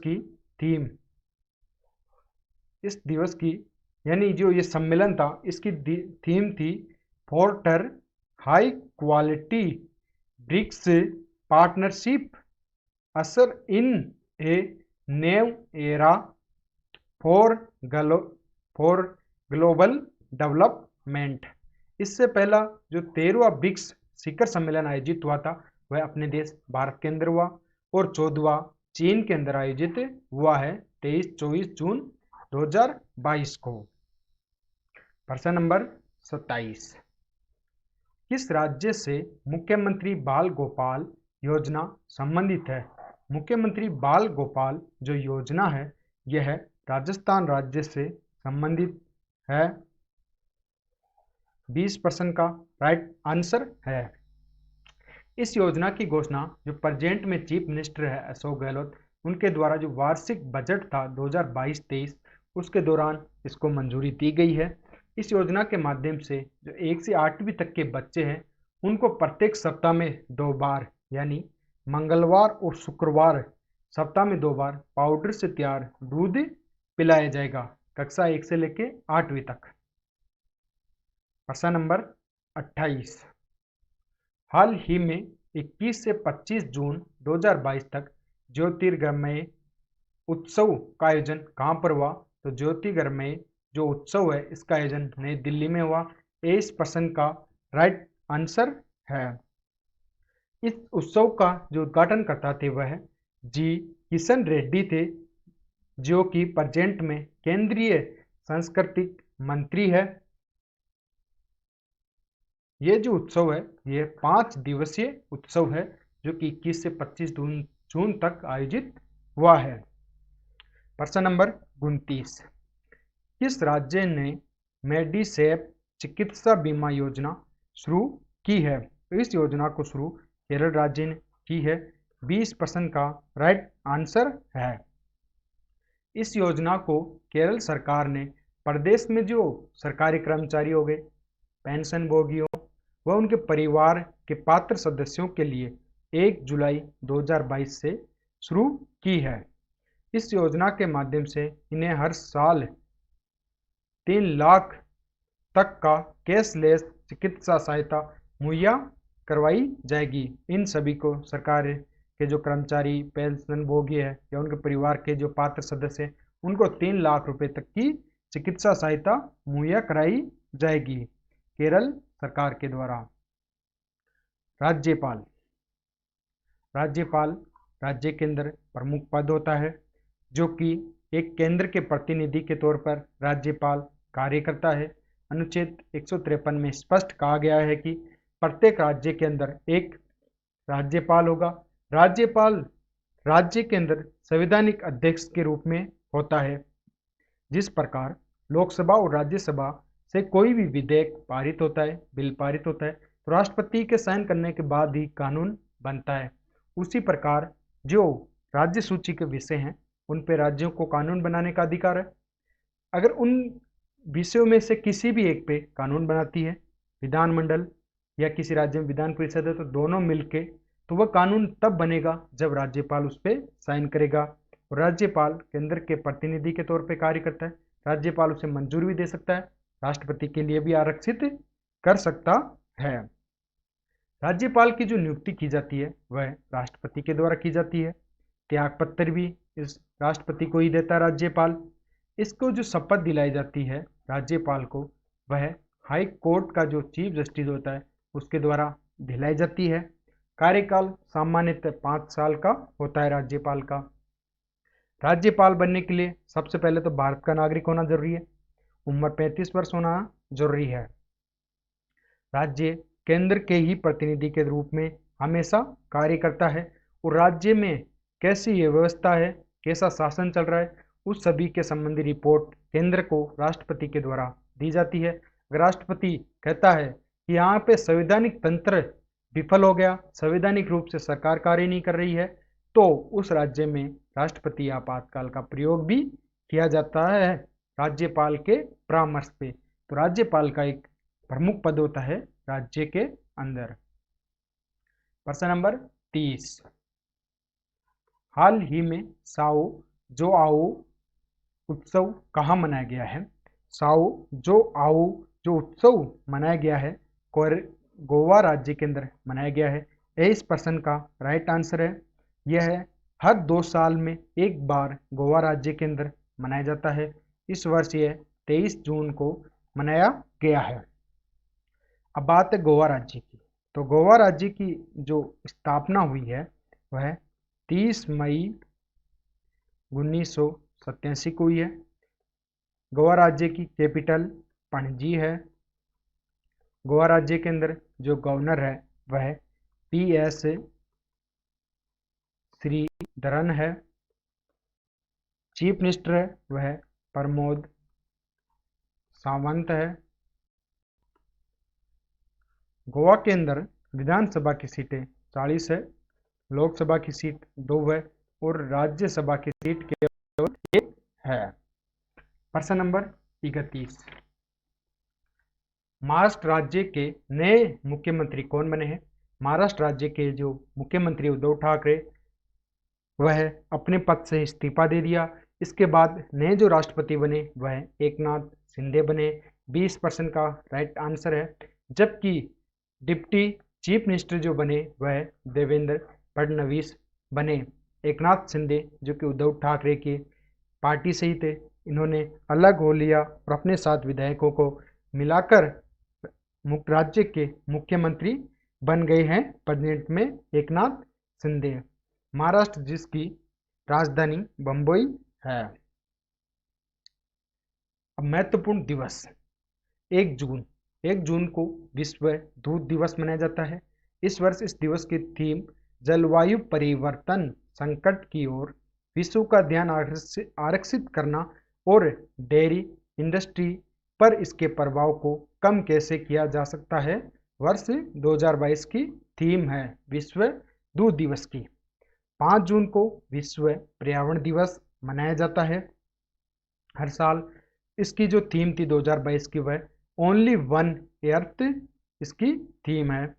की यानी जो ये सम्मेलन था, इसकी थीम थी foster high quality BRICS partnership usher in a new era for global development. इससे पहला जो 13वां ब्रिक्स शिखर सम्मेलन आयोजित हुआ था वह अपने देश भारत के अंदर हुआ और 14वां चीन के अंदर आयोजित हुआ है 23-24 जून 2022 को। प्रश्न नंबर 27, किस राज्य से मुख्यमंत्री बाल गोपाल योजना संबंधित है? मुख्यमंत्री बाल गोपाल जो योजना है यह राजस्थान राज्य से संबंधित है। 20% का राइट आंसर है। इस योजना की घोषणा जो प्रेजेंट में चीफ मिनिस्टर है अशोक गहलोत, उनके द्वारा जो वार्षिक बजट था 2022-23 उसके दौरान इसको मंजूरी दी गई है। इस योजना के माध्यम से जो 1 से 8वीं तक के बच्चे हैं उनको प्रत्येक सप्ताह में 2 बार यानी मंगलवार और शुक्रवार सप्ताह में 2 बार पाउडर से तैयार दूध पिलाया जाएगा कक्षा 1 से लेकर 8वीं तक। प्रश्न नंबर 28, हाल ही में 21 से 25 जून 2022 तक ज्योतिर्गमय उत्सव का आयोजन कहाँ पर हुआ? तो ज्योतिर्गमय जो उत्सव है इसका आयोजन नई दिल्ली में हुआ। इस प्रश्न का राइट आंसर है। इस उत्सव का जो उद्घाटन करता थे वह जी किशन रेड्डी थे, जो कि प्रेजेंट में केंद्रीय सांस्कृतिक मंत्री है। ये जो उत्सव है ये 5 दिवसीय उत्सव है जो कि 21 से 25 जून तक आयोजित हुआ है। प्रश्न नंबर 29, किस राज्य ने मेडिसेप चिकित्सा बीमा योजना शुरू की है? इस योजना को शुरू केरल राज्य ने की है। 20% का राइट आंसर है। इस योजना को केरल सरकार ने प्रदेश में जो सरकारी कर्मचारी हो गए, पेंशन भोगियों व उनके परिवार के पात्र सदस्यों के लिए 1 जुलाई 2022 से शुरू की है। इस योजना के माध्यम से इन्हें हर साल 3 लाख तक का कैशलेस चिकित्सा सहायता मुहैया करवाई जाएगी। इन सभी को सरकार के जो कर्मचारी पेंशन भोगी है या उनके परिवार के जो पात्र सदस्य हैं उनको 3 लाख रुपए तक की चिकित्सा सहायता मुहैया कराई जाएगी केरल सरकार के द्वारा। राज्यपाल राज्य के अंदर प्रमुख पद होता है, जो कि एक केंद्र के प्रतिनिधि के तौर पर राज्यपाल कार्य करता है। अनुच्छेद 153 में स्पष्ट कहा गया है कि प्रत्येक राज्य के अंदर एक राज्यपाल होगा। राज्यपाल राज्य के अंदर संवैधानिक अध्यक्ष के रूप में होता है। जिस प्रकार लोकसभा और राज्यसभा से कोई भी विधेयक पारित होता है, बिल पारित होता है, तो राष्ट्रपति के साइन करने के बाद ही कानून बनता है। उसी प्रकार जो राज्य सूची के विषय हैं उन पे राज्यों को कानून बनाने का अधिकार है। अगर उन विषयों में से किसी भी एक पे कानून बनाती है विधानमंडल या किसी राज्य में विधान परिषद है, तो दोनों मिलके तो वह कानून तब बनेगा जब राज्यपाल उस पर साइन करेगा। और राज्यपाल केंद्र के प्रतिनिधि के तौर पे कार्य करता है। राज्यपाल उसे मंजूरी भी दे सकता है, राष्ट्रपति के लिए भी आरक्षित कर सकता है। राज्यपाल की जो नियुक्ति की जाती है वह राष्ट्रपति के द्वारा की जाती है। त्याग पत्र भी इस राष्ट्रपति को ही देता है राज्यपाल। इसको जो शपथ दिलाई जाती है राज्यपाल को, वह हाई कोर्ट का जो चीफ जस्टिस होता है उसके द्वारा दिलाई जाती है। कार्यकाल सामान्यतः 5 साल का होता है राज्यपाल का। राज्यपाल बनने के लिए सबसे पहले तो भारत का नागरिक होना जरूरी है, उम्र 35 वर्ष होना जरूरी है। राज्य केंद्र के ही प्रतिनिधि के रूप में हमेशा कार्य करता है और राज्य में कैसी ये व्यवस्था है, कैसा शासन चल रहा है, उस सभी के संबंधी रिपोर्ट केंद्र को राष्ट्रपति के द्वारा दी जाती है। अगर राष्ट्रपति कहता है कि यहाँ पे संवैधानिक तंत्र विफल हो गया, संवैधानिक रूप से सरकार कार्य नहीं कर रही है, तो उस राज्य में राष्ट्रपति आपातकाल का प्रयोग भी किया जाता है राज्यपाल के परामर्श पे। तो राज्यपाल का एक प्रमुख पद होता है राज्य के अंदर। प्रश्न नंबर 30, हाल ही में साओ जोआओ उत्सव कहाँ मनाया गया है? साओ जोआओ जो उत्सव मनाया गया है गोवा राज्य के अंदर मनाया गया है। यह इस प्रश्न का राइट आंसर है। यह हर 2 साल में एक बार गोवा राज्य के अंदर मनाया जाता है। इस वर्ष यह 23 जून को मनाया गया है। अब बात है गोवा राज्य की। तो गोवा राज्य की जो स्थापना हुई है वह 30 मई 1987 को हुई है। गोवा राज्य की कैपिटल पणजी है। गोवा राज्य के अंदर जो गवर्नर है वह PS श्रीधरन है। चीफ मिनिस्टर है वह प्रमोद सावंत है। गोवा के अंदर विधानसभा की सीटें 40 है, लोकसभा की सीट 2 है और राज्यसभा की सीट केवल 1 है। प्रश्न नंबर 31, महाराष्ट्र राज्य के नए मुख्यमंत्री कौन बने हैं? महाराष्ट्र राज्य के जो मुख्यमंत्री उद्धव ठाकरे वह अपने पद से इस्तीफा दे दिया। इसके बाद नए जो राष्ट्रपति बने वह एकनाथ शिंदे बने। 20% का राइट आंसर है। जबकि डिप्टी चीफ मिनिस्टर जो बने वह देवेंद्र फडणवीस बने। एकनाथ शिंदे जो कि उद्धव ठाकरे की पार्टी से ही थे, इन्होंने अलग हो लिया और अपने साथ विधायकों को मिलाकर राज्य के मुख्यमंत्री बन गए हैं प्रेजेंट में एकनाथ शिंदे। महाराष्ट्र जिसकी राजधानी बंबई है। अब महत्वपूर्ण दिवस 1 जून को विश्व दूध दिवस मनाया जाता है। इस वर्ष इस दिवस की थीम जलवायु परिवर्तन संकट की ओर विश्व का ध्यान आकर्षित करना और डेयरी इंडस्ट्री पर इसके प्रभाव को कम कैसे किया जा सकता है, वर्ष 2022 की थीम है विश्व दूध दिवस की। 5 जून को विश्व पर्यावरण दिवस मनाया जाता है हर साल। इसकी जो थीम थी 2022 की वह ओनली वन अर्थ इसकी थीम है।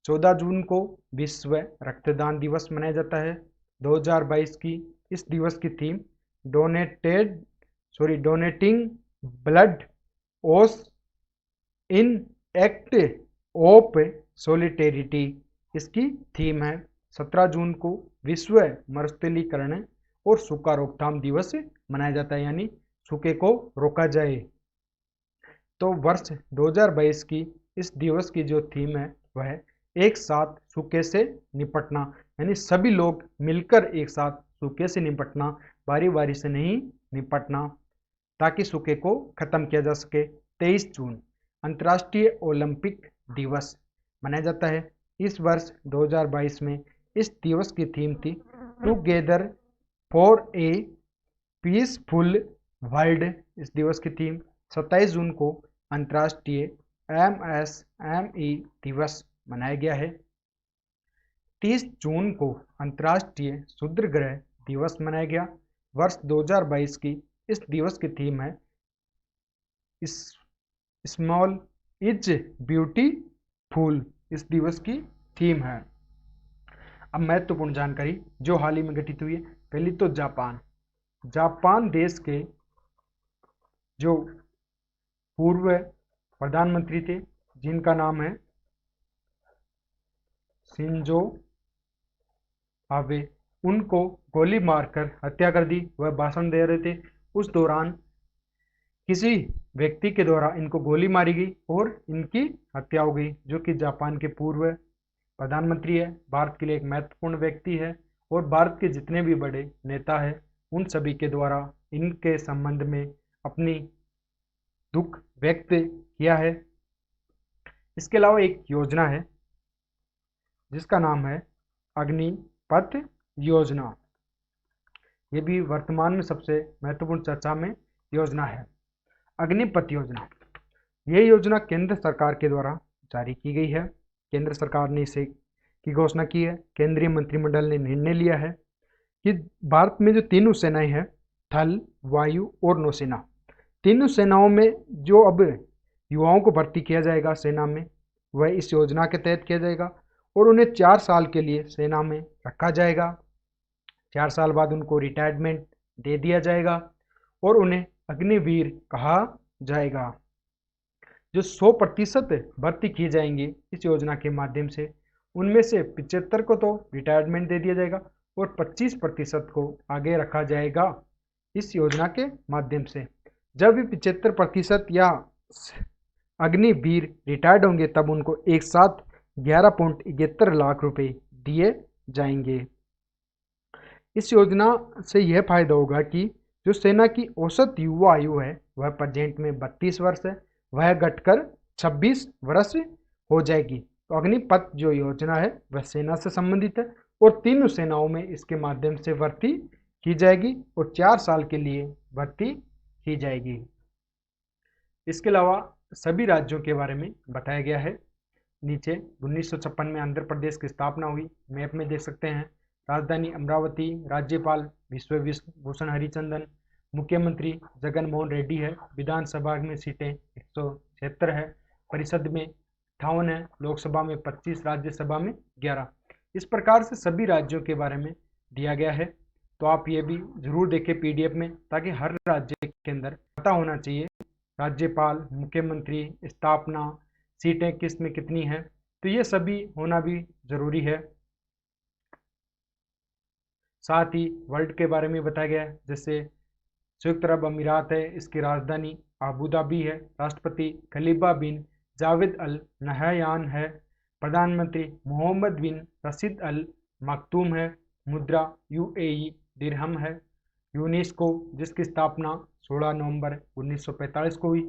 14 जून को विश्व रक्तदान दिवस मनाया जाता है 2022 की। इस दिवस की थीम डोनेटिंग ब्लड ओस इन एक्ट ऑफ सोलिडेरिटी इसकी थीम है। 17 जून को विश्व मरुस्थलीकरण और सूखा रोकथाम दिवस मनाया जाता है, यानी सूखे को रोका जाए। तो वर्ष 2022 की इस दिवस की जो थीम है वह एक साथ सूखे से निपटना, यानी सभी लोग मिलकर एक साथ सूखे से निपटना, बारी बारी से नहीं निपटना, ताकि सूखे को खत्म किया जा सके। 23 जून अंतर्राष्ट्रीय ओलंपिक दिवस। मनाया जाता है। इस वर्ष 2022 में इस दिवस की थीम थी together for a peaceful world. इस दिवस की थीम 27 जून को अंतर्राष्ट्रीय MSME दिवस मनाया गया है। 30 जून को अंतर्राष्ट्रीय क्षुद्र ग्रह दिवस मनाया गया। वर्ष 2022 की इस दिवस की थीम है स्मॉल इज ब्यूटीफुल। इस दिवस की थीम है। अब महत्वपूर्ण जानकारी जो हाल ही में घटित हुई है। पहली तो जापान देश के जो पूर्व प्रधानमंत्री थे जिनका नाम है शिंजो आबे, उनको गोली मारकर हत्या कर दी। वह भाषण दे रहे थे, उस दौरान किसी व्यक्ति के द्वारा इनको गोली मारी गई और इनकी हत्या हो गई, जो कि जापान के पूर्व प्रधानमंत्री है, भारत के लिए एक महत्वपूर्ण व्यक्ति है और भारत के जितने भी बड़े नेता हैं उन सभी के द्वारा इनके संबंध में अपनी दुख व्यक्त किया है। इसके अलावा एक योजना है जिसका नाम है अग्निपथ योजना। ये भी वर्तमान में सबसे महत्वपूर्ण चर्चा में योजना है। अग्निपथ योजना, ये योजना केंद्र सरकार के द्वारा जारी की गई है। केंद्र सरकार ने इसे की घोषणा की है। केंद्रीय मंत्रिमंडल ने निर्णय लिया है कि भारत में जो तीनों सेनाएं हैं, थल, वायु और नौसेना, तीनों सेनाओं में जो अब युवाओं को भर्ती किया जाएगा सेना में, वह इस योजना के तहत किया जाएगा और उन्हें 4 साल के लिए सेना में रखा जाएगा। 4 साल बाद उनको रिटायरमेंट दे दिया जाएगा और उन्हें अग्निवीर कहा जाएगा। जो 100% भर्ती की जाएंगी इस योजना के माध्यम से, उनमें से 75 को तो रिटायरमेंट दे दिया जाएगा और 25% को आगे रखा जाएगा इस योजना के माध्यम से। जब भी 75% या अग्निवीर रिटायर्ड होंगे तब उनको एक साथ 11.71 लाख रुपए दिए जाएंगे। इस योजना से यह फायदा होगा कि जो सेना की औसत युवा आयु है वह प्रेजेंट में 32 वर्ष है, वह घटकर 26 वर्ष हो जाएगी। तो अग्निपथ जो योजना है वह सेना से संबंधित है और तीनों सेनाओं में इसके माध्यम से भर्ती की जाएगी और 4 साल के लिए भर्ती की जाएगी। इसके अलावा सभी राज्यों के बारे में बताया गया है। नीचे 1956 में आंध्र प्रदेश की स्थापना हुई, मैप में देख सकते हैं। राजधानी अमरावती, राज्यपाल विश्वभूषण हरिचंदन, मुख्यमंत्री जगन मोहन रेड्डी है, विधानसभा में सीटें 176 है, परिषद में 58 है, लोकसभा में 25, राज्यसभा में 11। इस प्रकार से सभी राज्यों के बारे में दिया गया है। तो आप ये भी जरूर देखें PDF में, ताकि हर राज्य के अंदर पता होना चाहिए राज्यपाल, मुख्यमंत्री, स्थापना, सीटें किस में कितनी है, तो ये सभी होना भी जरूरी है। साथ ही वर्ल्ड के बारे में बताया गया है, जैसे संयुक्त अरब अमीरात है, इसकी राजधानी अबू धाबी है, राष्ट्रपति खलीफा बिन जावेद अल नहयान है, प्रधानमंत्री मोहम्मद बिन रशीद अल मखदूम है, मुद्रा UAE दिरहम है, यूनेस्को जिसकी स्थापना 16 नवंबर 1945 को हुई,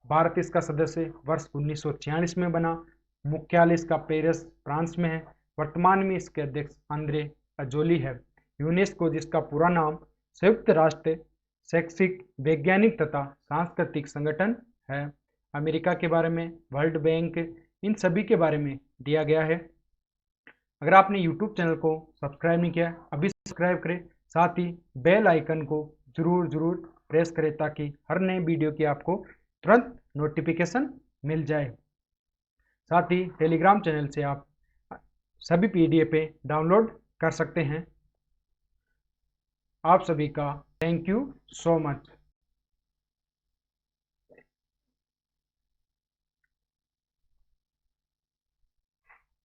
भारत इसका सदस्य वर्ष 1946 में बना, मुख्यालय इसका पेरिस फ्रांस में है, वर्तमान में इसके अध्यक्ष आंद्रे अजोली है। यूनेस्को जिसका पूरा नाम संयुक्त राष्ट्र शैक्षिक, वैज्ञानिक तथा सांस्कृतिक संगठन है। अमेरिका के बारे में, वर्ल्ड बैंक, इन सभी के बारे में दिया गया है। अगर आपने यूट्यूब चैनल को सब्सक्राइब नहीं किया अभी सब्सक्राइब करें, साथ ही बेल आइकन को जरूर प्रेस करें ताकि हर नए वीडियो की आपको तुरंत नोटिफिकेशन मिल जाए। साथ ही टेलीग्राम चैनल से आप सभी PDF डाउनलोड कर सकते हैं। आप सभी का थैंक यू सो मच।